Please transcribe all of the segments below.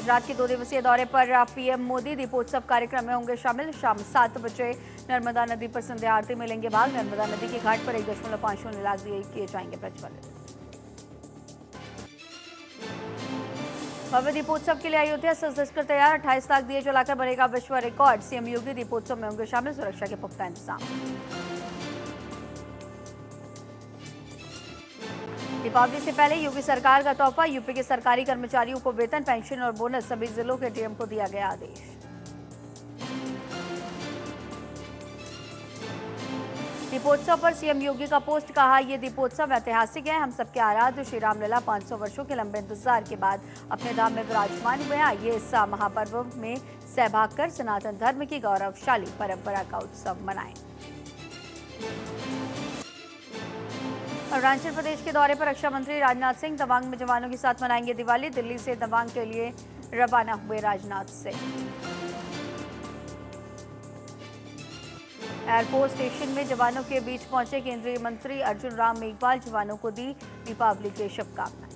गुजरात के 2 दिवसीय दौरे पर पीएम मोदी दीपोत्सव कार्यक्रम में होंगे शामिल। शाम 7 बजे नर्मदा नदी पर संध्या आरती में लेंगे भाग। नर्मदा नदी के घाट पर 1.50 लाख दिए किए जाएंगे प्रज्वलित। भव्य दीपोत्सव के लिए अयोध्या सज-धज कर तैयार। 28 लाख दिए जलाकर बनेगा विश्व रिकॉर्ड। सीएम योगी दीपोत्सव में होंगे शामिल। सुरक्षा के पुख्ता इंतजाम। दीपावली से पहले योगी सरकार का तोहफा। यूपी के सरकारी कर्मचारियों को वेतन, पेंशन और बोनस। सभी जिलों के डीएम को दिया गया आदेश। दीपोत्सव पर सीएम योगी का पोस्ट। कहा, ये दीपोत्सव ऐतिहासिक है। हम सबके आराध्य श्री रामलला 500 वर्षों के लंबे इंतजार के बाद अपने धाम में विराजमान हुए हैं। ये इस महापर्व में सहभाग कर सनातन धर्म की गौरवशाली परंपरा का उत्सव मनाएं। अरुणाचल प्रदेश के दौरे पर रक्षा मंत्री राजनाथ सिंह तवांग में जवानों के साथ मनाएंगे दिवाली। दिल्ली से तवांग के लिए रवाना हुए राजनाथ सिंह। एयरपोर्ट स्टेशन में जवानों के बीच पहुंचे केंद्रीय मंत्री अर्जुन राम मेघवाल। जवानों को दी दीपावली की शुभकामनाएं।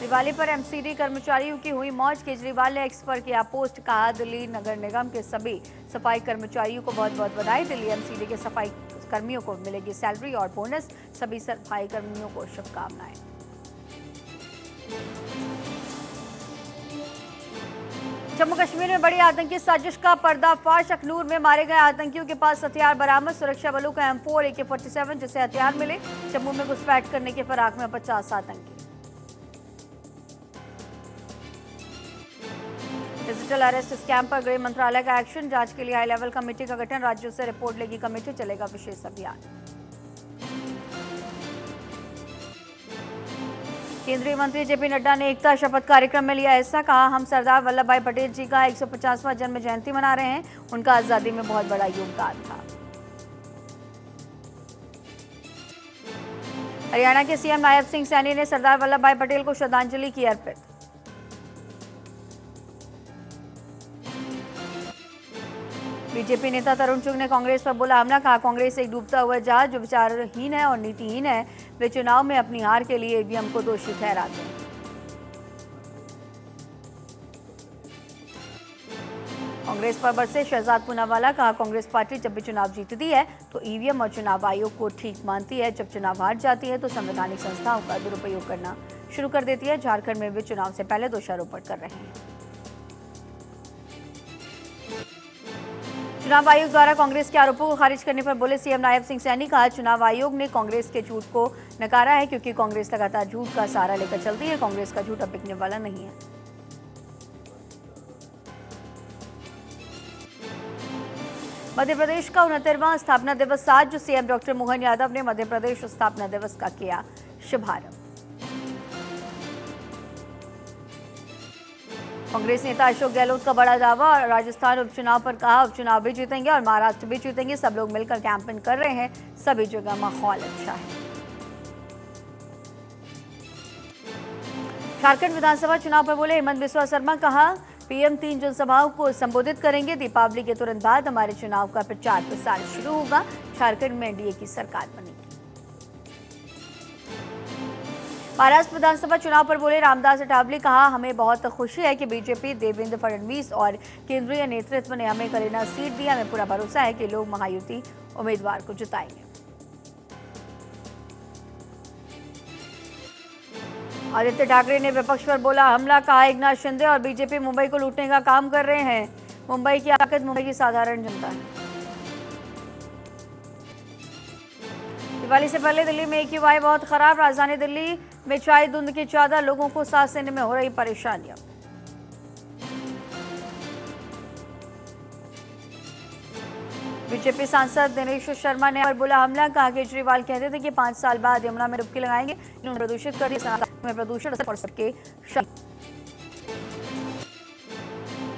दिवाली पर एमसीडी कर्मचारियों की हुई मौज। केजरीवाल ने एक्स पर किया पोस्ट। कहा, दिल्ली नगर निगम के सभी सफाई कर्मचारियों को बहुत बहुत बधाई। दिल्ली एमसीडी के सफाई कर्मियों को मिलेगी सैलरी और बोनस। सभी सफाई कर्मियों को शुभकामनाएं। जम्मू कश्मीर में बड़ी आतंकी साजिश का पर्दाफाश। अखनूर में मारे गए आतंकियों के पास हथियार बरामद। सुरक्षा बलों का M4 AK-47 जैसे हथियार मिले। जम्मू में घुसपैठ करने के फिराक में 50 आतंकी। डिजिटल अरेस्ट स्कैम पर गृह मंत्रालय का एक्शन। जांच के लिए हाई लेवल कमेटी का गठन। राज्यों से रिपोर्ट लेगी कमेटी। चलेगा विशेष अभियान। केंद्रीय मंत्री जेपी नड्डा ने एकता शपथ कार्यक्रम में लिया हिस्सा। कहा, हम सरदार वल्लभ भाई पटेल जी का 150वां जन्म जयंती मना रहे हैं। उनका आजादी में बहुत बड़ा योगदान था। हरियाणा के सीएम नायब सिंह सैनी ने सरदार वल्लभ भाई पटेल को श्रद्धांजलि की अर्पित। बीजेपी नेता तरुण चुग ने कांग्रेस पर बोला हमला। कहा, कांग्रेस एक डूबता हुआ जहाज जो विचारहीन है और नीतिहीन है। वे चुनाव में अपनी हार के लिए ईवीएम को दोषी ठहराते हैं। कांग्रेस पर बरसे शहजाद पूनावाला। कहा, कांग्रेस पार्टी जब भी चुनाव जीतती है तो ईवीएम और चुनाव आयोग को ठीक मानती है। जब चुनाव हार जाती है तो संवैधानिक संस्थाओं का दुरुपयोग करना शुरू कर देती है। झारखंड में वे चुनाव से पहले दोषारोपण कर रहे हैं। चुनाव आयोग द्वारा कांग्रेस के आरोपों को खारिज करने पर बोले सीएम नायब सिंह सैनी। कहा, चुनाव आयोग ने कांग्रेस के झूठ को नकारा है क्योंकि कांग्रेस लगातार झूठ का सहारा लेकर चलती है। कांग्रेस का झूठ अब बिकने वाला नहीं है। मध्य प्रदेश का 69वां स्थापना दिवस आज। जो सीएम डॉक्टर मोहन यादव ने मध्य प्रदेश स्थापना दिवस का किया शुभारंभ। कांग्रेस नेता अशोक गहलोत का बड़ा दावा। राजस्थान उपचुनाव पर कहा, उपचुनाव भी जीतेंगे और महाराष्ट्र भी जीतेंगे। सब लोग मिलकर कैंपेन कर रहे हैं। सभी जगह माहौल अच्छा है। झारखंड विधानसभा चुनाव पर बोले हेमंत बिस्वा शर्मा। कहा, पीएम 3 जनसभाओं को संबोधित करेंगे। दीपावली के तुरंत बाद हमारे चुनाव का प्रचार प्रसार शुरू होगा। झारखंड में एनडीए की सरकार बनेगी। महाराष्ट्र विधानसभा चुनाव पर बोले रामदास अठावले। कहा, हमें बहुत खुशी है कि बीजेपी, देवेंद्र फडणवीस और केंद्रीय नेतृत्व ने हमें करीना सीट दी। हमें पूरा भरोसा है कि लोग महायुति उम्मीदवार को जिताएंगे। आदित्य ठाकरे ने विपक्ष पर बोला हमला। कहा, एकनाथ शिंदे और बीजेपी मुंबई को लूटने का काम कर रहे हैं। मुंबई की ताकत मुंबई की साधारण जनता है। दिवाली से पहले दिल्ली में AQI बहुत खराब। राजधानी दिल्ली में छाई धुंध की चादर। लोगों को सांस लेने में हो रही परेशानियां। बीजेपी सांसद दिनेश शर्मा ने पर बोला हमला। कहा, केजरीवाल कहते थे कि 5 साल बाद यमुना में डुबकी लगाएंगे। इन्होंने प्रदूषित कर दिया। में प्रदूषण पड़ सके।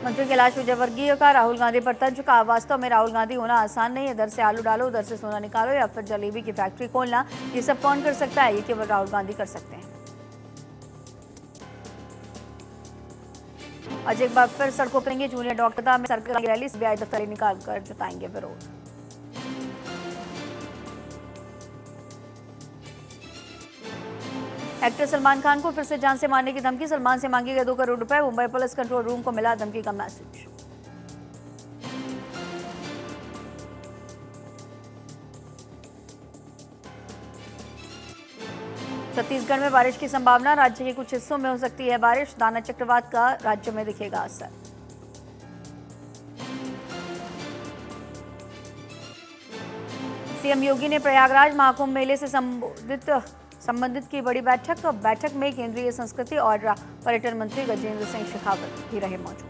मंत्री कैलाश विजयवर्गीय का राहुल गांधी पर तंज। कहा, वास्तव में राहुल गांधी होना आसान नहीं है। इधर से आलू डालो, उधर से सोना निकालो या फिर जलेबी की फैक्ट्री खोलना, ये सब कौन कर सकता है? ये केवल राहुल गांधी कर सकते हैं। आज एक बार फिर सड़कों पर जूनियर डॉक्टर में सरकारी रैली। सीबीआई दफ्तर निकालकर जताएंगे विरोध। एक्टर सलमान खान को फिर से जान से मारने की धमकी, सलमान से मांगे गए 2 करोड़ रुपए, मुंबई पुलिस कंट्रोल रूम को मिला धमकी का मैसेज। छत्तीसगढ़ में बारिश की संभावना, राज्य के कुछ हिस्सों में हो सकती है बारिश, दाना चक्रवात का राज्य में दिखेगा असर। सीएम योगी ने प्रयागराज महाकुंभ मेले से संबंधित की बड़ी बैठक में केंद्रीय संस्कृति और पर्यटन मंत्री गजेंद्र सिंह शेखावत भी रहे मौजूद।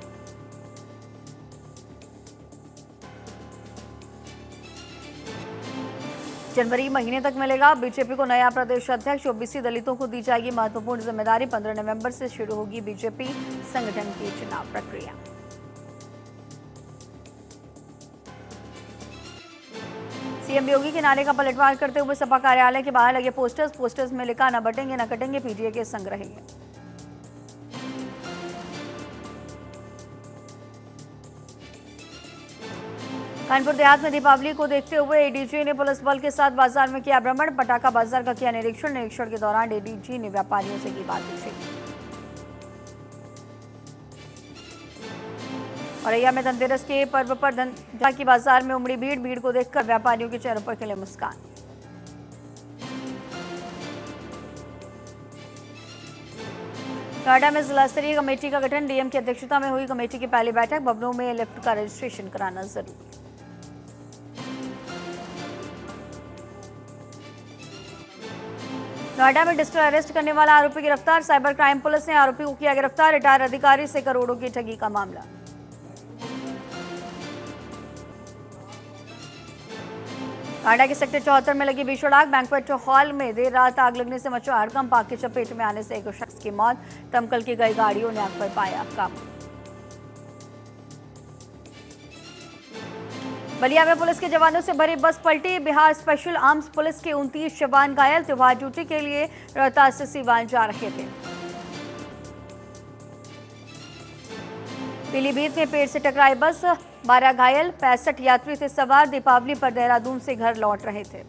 जनवरी महीने तक मिलेगा बीजेपी को नया प्रदेश अध्यक्ष, ओबीसी दलितों को दी जाएगी महत्वपूर्ण जिम्मेदारी, 15 नवंबर से शुरू होगी बीजेपी संगठन की चुनाव प्रक्रिया। सीएम योगी के नारे का पलटवार करते हुए सपा कार्यालय के बाहर लगे पोस्टर्स में लिखा न बटेंगे न कटेंगे, पीडीए के संग रहेंगे। कानपुर देहात में दीपावली को देखते हुए एडीजी ने पुलिस बल के साथ बाजार में किया भ्रमण, पटाखा बाजार का किया निरीक्षण के दौरान एडीजी ने व्यापारियों से की बातचीत। औरैया में धनतेरस के पर्व पर धनतेरस की बाजार में उमड़ी भीड़ को देखकर व्यापारियों के चेहरों पर खिले मुस्कान। नोएडा में जिला स्तरीय कमेटी का गठन, डीएम की अध्यक्षता में हुई कमेटी की पहली बैठक, भवनों में लिफ्ट का रजिस्ट्रेशन कराना जरूरी। नोएडा में डिजिटल अरेस्ट करने वाला आरोपी गिरफ्तार, साइबर क्राइम पुलिस ने आरोपी को किया गिरफ्तार, रिटायर अधिकारी से करोड़ों की ठगी का मामला। नोएडा के सेक्टर 74 में लगी भीषण आग, बैंक्वेट हॉल में देर रात आग लगने से मचा हड़कंप, आग की चपेट में आने से एक शख्स की मौत, दमकल की गई गाड़ियों ने आग पर पाया काबू। बलिया में पुलिस के जवानों से भरी बस पलटी, बिहार स्पेशल आर्म्स पुलिस के 29 जवान घायल, त्योहार ड्यूटी के लिए रोहतास से सीवान जा रहे थे। पीलीभीत में पेड़ से टकराई बस, 12 घायल, 65 यात्री थे सवार, दीपावली पर देहरादून से घर लौट रहे थे।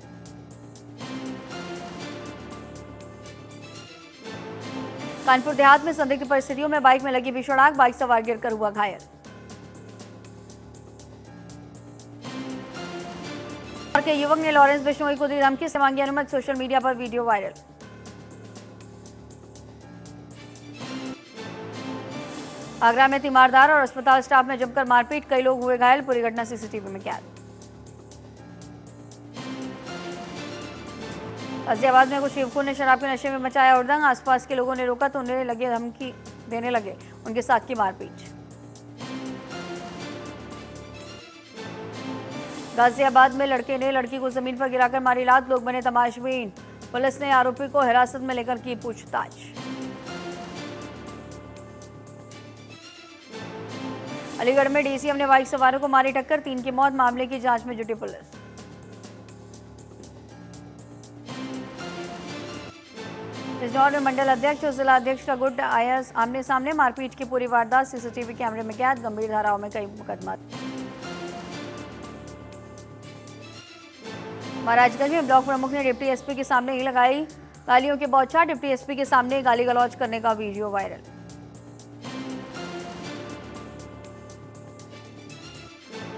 कानपुर देहात में संदिग्ध परिस्थितियों में बाइक में लगी भीषण आग, बाइक सवार गिरकर हुआ घायल। के युवक ने लॉरेंस बिश्नोई को दी धमकी, से मांगी अनुमति, सोशल मीडिया पर वीडियो वायरल। आगरा में तीमारदार और अस्पताल स्टाफ में जमकर मारपीट, कई लोग हुए घायल, पूरी घटना सीसीटीवी में कैद। गाजियाबाद में कुछ युवकों ने शराब के नशे में मचाया हुड़दंग, आसपास के लोगों ने रोका तो उन्हें लगे धमकी देने लगे, उनके साथ की मारपीट। गाजियाबाद में लड़के ने लड़की को जमीन पर गिराकर मारी लात, लोग बने तमाशबीन, पुलिस ने आरोपी को हिरासत में लेकर की पूछताछ। अलीगढ़ में डीसीएम ने बाइक सवारों को मारी टक्कर, 3 की मौत, मामले की जांच में जुटी पुलिस। बिजनौर में मंडल अध्यक्ष और जिला अध्यक्ष का गुट आया आमने सामने, मारपीट की पूरी वारदात सीसीटीवी कैमरे में कैद, गंभीर धाराओं में कई मुकदमा। महाराजगंज में ब्लॉक प्रमुख ने डिप्टी एसपी के सामने ही लगाई गालियों की बौछार, डिप्टी एसपी के सामने गाली गलौज करने का वीडियो वायरल।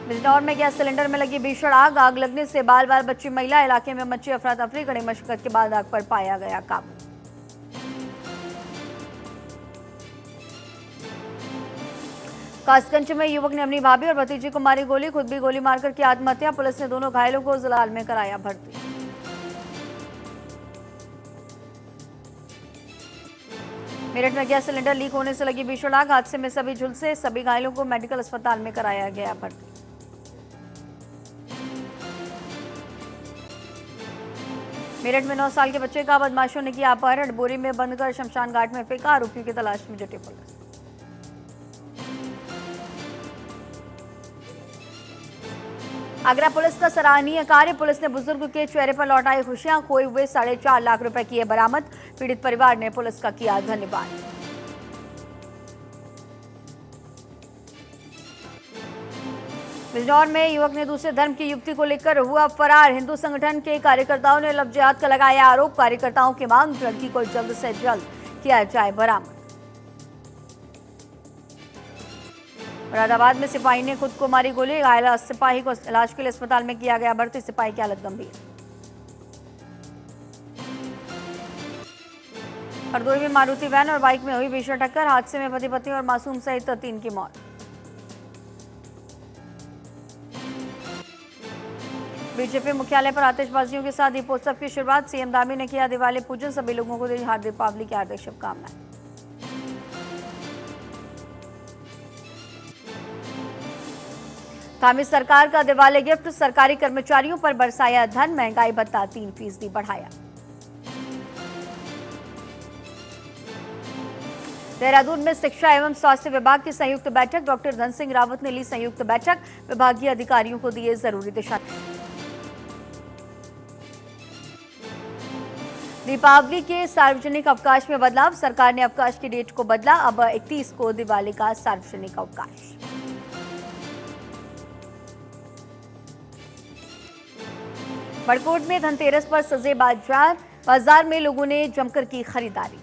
बिजनौर में गैस सिलेंडर में लगी भीषण आग, आग लगने से बाल बाल बची महिला, इलाके में मची अफरा तफरी, कड़ी मशक्कत के बाद आग पर पाया गया काबू। कासगंज में युवक ने अपनी भाभी और भतीजी को मारी गोली, खुद भी गोली मारकर की आत्महत्या, पुलिस ने दोनों घायलों को जिला में कराया भर्ती। मेरठ में गैस सिलेंडर लीक होने से लगी भीषण आग, हादसे में सभी झुलसे, सभी घायलों को मेडिकल अस्पताल में कराया गया भर्ती। मेरठ में 9 साल के बच्चे का बदमाशों ने किया अपहरण, बोरी में बंद कर शमशान घाट में फेंका, आरोपियों की तलाश में जुटी पुलिस। आगरा पुलिस का सराहनीय कार्य, पुलिस ने बुजुर्ग के चेहरे पर लौटाई खुशियां, खोए हुए 4.5 लाख रुपए किए बरामद, पीड़ित परिवार ने पुलिस का किया धन्यवाद। बिजनौर में युवक ने दूसरे धर्म की युवती को लेकर हुआ फरार। हिंदू संगठन के कार्यकर्ताओं ने लव जिहाद का लगाया आरोप। कार्यकर्ताओं की मांग, लड़की को जल्द से जल्द किया जाए बरामद। मुरादाबाद में सिपाही ने खुद को मारी गोली। घायल सिपाही को इलाज के लिए अस्पताल में किया गया भर्ती। सिपाही की हालत गंभीर। हरदोई में मारुति वैन और बाइक में हुई भीषण टक्कर। हादसे में पति पत्नी और मासूम सहित 3 की मौत। बीजेपी मुख्यालय पर आतिशबाजियों के साथ दीपोत्सव की शुरुआत। सीएम धामी ने किया दिवाली पूजन। सभी लोगों को दी दीपावली की हार्दिक शुभकामनाएं। धामी सरकार का दिवाली गिफ्ट। सरकारी कर्मचारियों पर बरसाया धन। महंगाई भत्ता 3% बढ़ाया। देहरादून में शिक्षा एवं स्वास्थ्य विभाग की संयुक्त बैठक। डॉक्टर धन सिंह रावत ने ली संयुक्त बैठक। विभागीय अधिकारियों को दिए जरूरी दिशा। दीपावली के सार्वजनिक अवकाश में बदलाव। सरकार ने अवकाश की डेट को बदला। अब 31 को दिवाली का सार्वजनिक अवकाश। बड़कोट में धनतेरस पर सजे बाजार में लोगों ने जमकर की खरीदारी।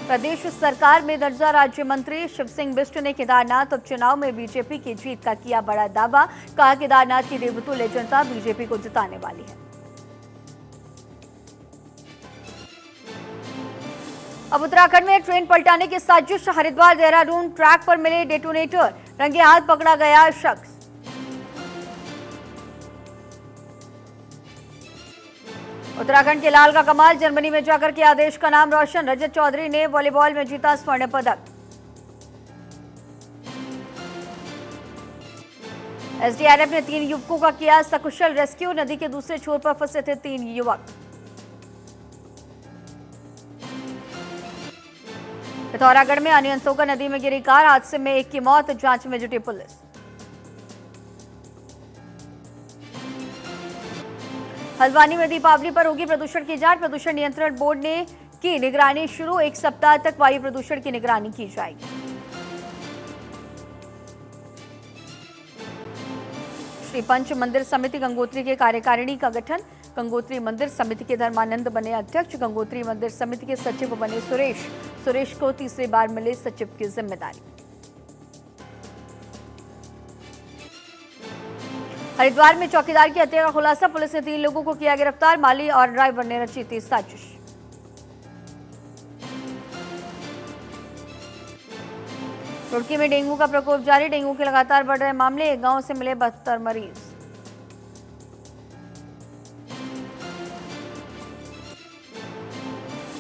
प्रदेश सरकार में दर्जा। राज्य मंत्री शिव सिंह बिष्ट ने केदारनाथ उपचुनाव में बीजेपी की जीत का किया बड़ा दावा। कहा केदारनाथ की देवतुल्य जनता बीजेपी को जिताने वाली है। अब उत्तराखंड में ट्रेन पलटाने की साजिश। हरिद्वार देहरादून ट्रैक पर मिले डेटोनेटर। रंगे हाथ पकड़ा गया शख्स। उत्तराखंड के लाल का कमाल। जर्मनी में जाकर किया देश का नाम रोशन। रजत चौधरी ने वॉलीबॉल में जीता स्वर्ण पदक। एसडीआरएफ ने 3 युवकों का किया सकुशल रेस्क्यू। नदी के दूसरे छोर पर फंसे थे 3 युवक। पिथौरागढ़ में अनियंत्रित होकर नदी में गिरी कार। हादसे में 1 की मौत। जांच में जुटी पुलिस। हल्द्वानी में दीपावली पर होगी प्रदूषण की जांच। प्रदूषण नियंत्रण बोर्ड ने की निगरानी शुरू। 1 सप्ताह तक वायु प्रदूषण की निगरानी की जाएगी। श्री पंच मंदिर समिति गंगोत्री के कार्यकारिणी का गठन। गंगोत्री मंदिर समिति के धर्मानंद बने अध्यक्ष। गंगोत्री मंदिर समिति के सचिव बने सुरेश को तीसरी बार मिले सचिव की जिम्मेदारी। हरिद्वार में चौकीदार की हत्या का खुलासा। पुलिस ने 3 लोगों को किया गिरफ्तार। माली और ड्राइवर ने रची थी साजिश। रुड़की में डेंगू का प्रकोप जारी। डेंगू के लगातार बढ़ रहे मामले। एक गांव से मिले 72 मरीज।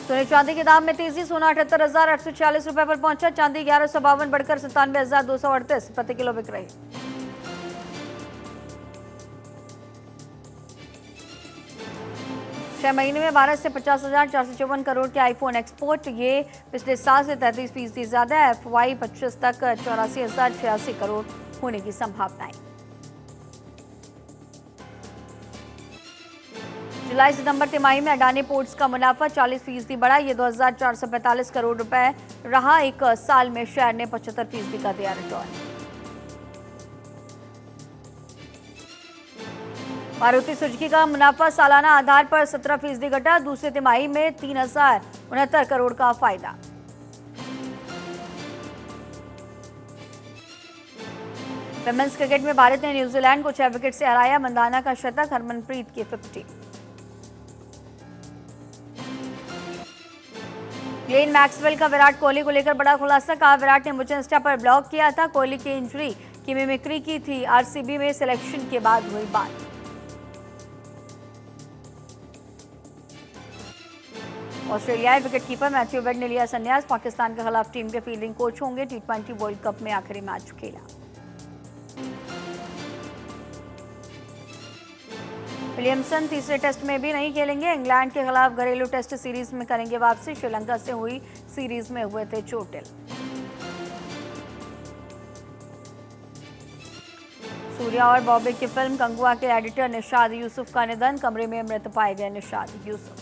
सोने चांदी के दाम में तेजी। सोना 78,846 रुपए पर पहुंचा। चांदी 1152 बढ़कर 97,238 प्रति किलो बिक रही। छह महीने में भारत से 50,454 करोड़ के आईफोन एक्सपोर्ट। ये पिछले साल से 33% ज्यादा है। FY 25 तक 84,086 करोड़ होने की संभावनाएं। जुलाई सितंबर तिमाही में अडानी पोर्ट्स का मुनाफा 40% बढ़ा। ये 2,445 करोड़ रुपए रहा। 1 साल में शेयर ने 75% का दिया रिटर्न। मारुति सुजुकी का मुनाफा सालाना आधार पर 17% घटा। दूसरे तिमाही में 3,069 करोड़ का फायदा। विमेंस क्रिकेट में भारत ने न्यूजीलैंड को 6 विकेट से हराया। मंदाना का शतक, हरमनप्रीत की 50। ग्लेन मैक्सवेल का विराट कोहली को लेकर बड़ा खुलासा। कहा विराट ने मुझे इंस्टा पर ब्लॉक किया था। कोहली की इंजरी की मिमिक्री की थी। आरसीबी में सिलेक्शन के बाद हुई बात। ऑस्ट्रेलियाई विकेटकीपर मैथ्यू वेड ने लिया संन्यास। पाकिस्तान के खिलाफ टीम के फील्डिंग कोच होंगे। T20 वर्ल्ड कप में आखिरी मैच खेला। विलियमसन तीसरे टेस्ट में भी नहीं खेलेंगे। इंग्लैंड के खिलाफ घरेलू टेस्ट सीरीज में करेंगे वापसी। श्रीलंका से हुई सीरीज में हुए थे चोटिल। सूर्या और बॉबी की फिल्म कंगुआ के एडिटर निशाद यूसुफ का निधन। कमरे में मृत पाए गए निशाद यूसुफ।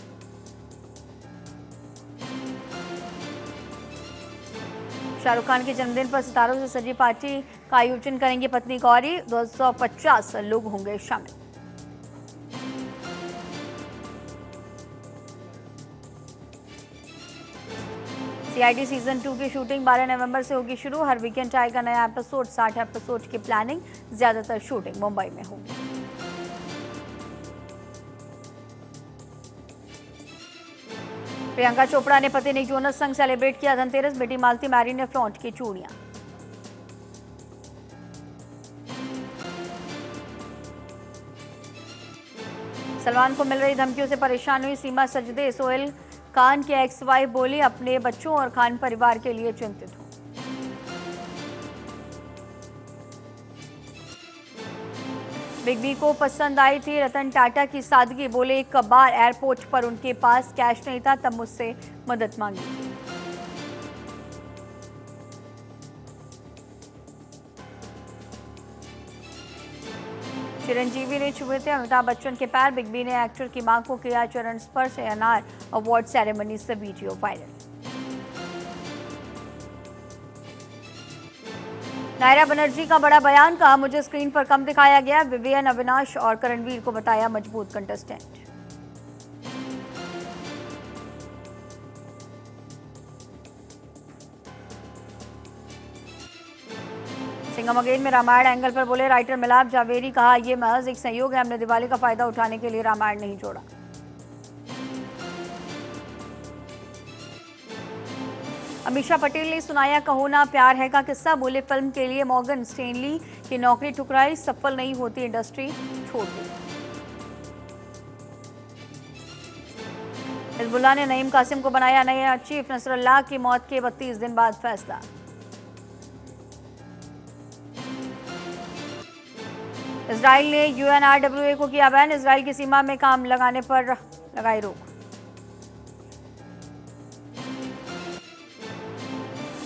शाहरुख खान के जन्मदिन पर सितारों से सजी पार्टी का आयोजन करेंगी पत्नी गौरी। 250 लोग होंगे शामिल। सीआईडी सीजन 2 की शूटिंग 12 नवंबर से होगी शुरू। हर वीकेंड आएगा नया एपिसोड। 60 एपिसोड की प्लानिंग, ज्यादातर शूटिंग मुंबई में होगी। प्रियंका चोपड़ा ने पति निक जोनस संग सेलिब्रेट किया धनतेरस। बेटी मालती मैरी ने फ्लॉन्ट की चूड़ियां। सलमान को मिल रही धमकियों से परेशान हुई सीमा सजदे। सोहेल खान के एक्स वाइफ बोली, अपने बच्चों और खान परिवार के लिए चिंतित हूं। बिग बी को पसंद आई थी रतन टाटा की सादगी। बोले, एक बार एयरपोर्ट पर उनके पास कैश नहीं था, तब मुझसे मदद मांगी। चिरंजीवी ने छुए थे अमिताभ बच्चन के पैर। बिग बी ने एक्टर की मां को किया चरण स्पर्श। एएनआर अवार्ड सेरेमनी से वीडियो वायरल। नायरा बनर्जी का बड़ा बयान। कहा, मुझे स्क्रीन पर कम दिखाया गया। विवियन, अविनाश और करणवीर को बताया मजबूत कंटेस्टेंट। सिंघम अगेन में रामायण एंगल पर बोले राइटर मिलाप जावेरी। कहा, यह महज एक संयोग है, हमने दिवाली का फायदा उठाने के लिए रामायण नहीं जोड़ा। अमीषा पटेल ने सुनाया कहो ना प्यार है का किस्सा। बोले, फिल्म के लिए मॉर्गन स्टैनली की नौकरी ठुकराई, सफल नहीं होती इंडस्ट्री छोड़ दी। हिजबुल्लाह ने नईम कासिम को बनाया नया चीफ। नसरुल्लाह की मौत के 32 दिन बाद फैसला। इजराइल ने यूएनआरडब्ल्यूए को किया बैन। इजराइल की सीमा में काम लगाने पर लगाई रोक।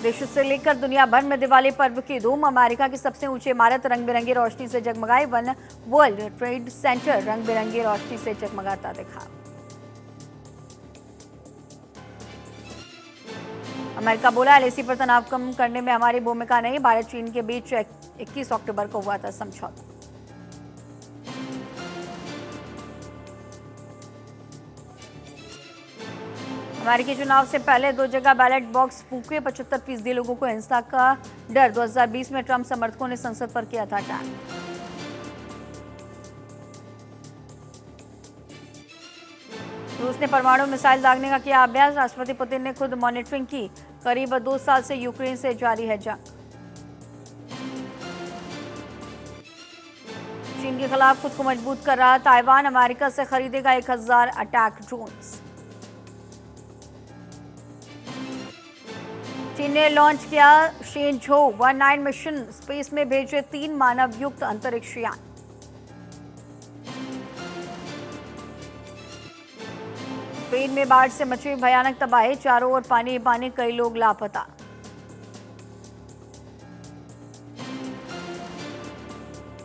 देश से लेकर दुनिया भर में दिवाली पर्व की धूम। अमेरिका की सबसे ऊंची इमारत रंग बिरंगी रोशनी से जगमगाई। वन वर्ल्ड ट्रेड सेंटर रंग बिरंगी रोशनी से जगमगाता दिखा। अमेरिका बोला, एलएसी पर तनाव कम करने में हमारी भूमिका नहीं। भारत चीन के बीच 21 अक्टूबर को हुआ था समझौता। अमेरिकी चुनाव से पहले 2 जगह बैलेट बॉक्स फूके। 75% लोगों को हिंसा का डर। 2020 में ट्रंप समर्थकों ने संसद पर किया था अटैक। रूस ने परमाणु मिसाइल दागने का किया अभ्यास। राष्ट्रपति पुतिन ने खुद मॉनिटरिंग की। करीब 2 साल से यूक्रेन से जारी है जंग। चीन के खिलाफ खुद को मजबूत कर रहा ताइवान। अमेरिका से खरीदेगा 1000 अटैक ड्रोन्स। चीन ने लॉन्च किया शेनझो 19 मिशन। स्पेस में भेजे 3 मानव युक्त अंतरिक्ष यान। स्पेन में बाढ़ से मची भयानक तबाही। चारों ओर पानी ही पानी, कई लोग लापता।